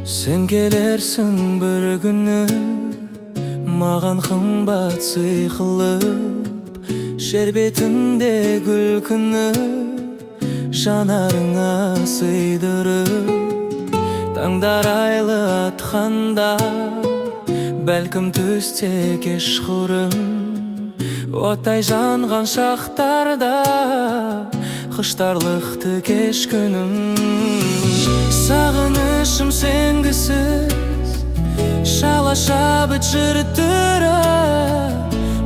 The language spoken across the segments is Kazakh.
Sen gelersin bir günü mağan kımbat sый kılıp, şerbetinde gülkünü жанарыңа сыйдырып. Таңдар айлы атқанда, бәлкім түсте кешқұрым, оттай жанған шақтарда құштарлықты кеш күнім. Сағынышым сенгісіз, шала-шабыт бытшыртыры,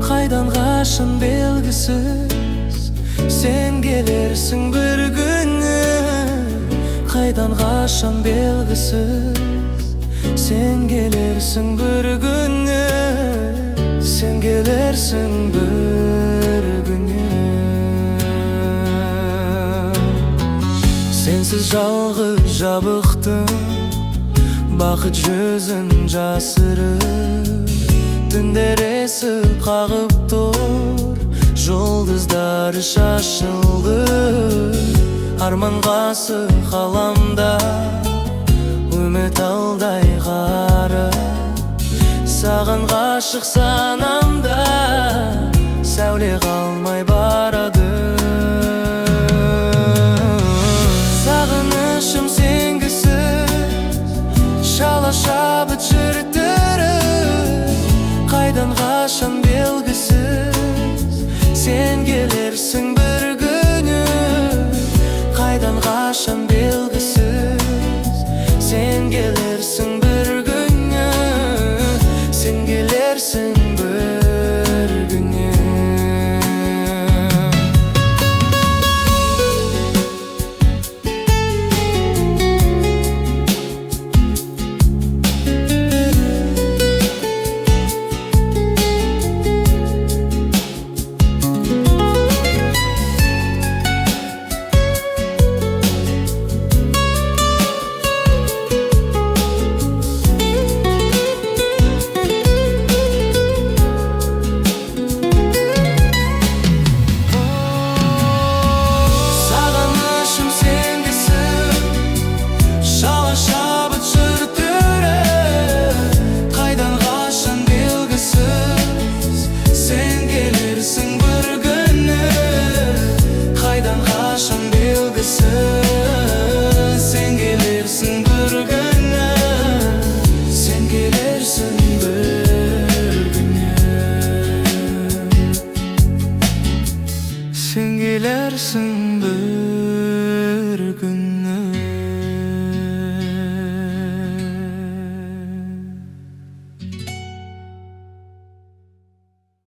қайдан ғашын белгісіз. Sen gelirsin bir günü, қайдан ғашын белгісіз. Sen gelirsin bir günü, sen gelirsin bir günü. Sensiz жалғыз жабықтым, бақыт жүзін жасырып. Түндер есіп қағып тұр, жұлдыздары шашылды. Арманғасы қаламда, үміт алдай қарып. Саған ғашық санамда, сәуле қалмай барады. Сағынышым сенгісіз, шала-шабыт бытшыртыры, қайдан ғашын белгісіз. Sen gelirsin bir günü, қайдан ғашын белгісіз. Sen gelirsin bir günü, sen gelirsin bir günü. Sen gelirsin bir günü, sen gelirsin bir günü. Sen gelirsin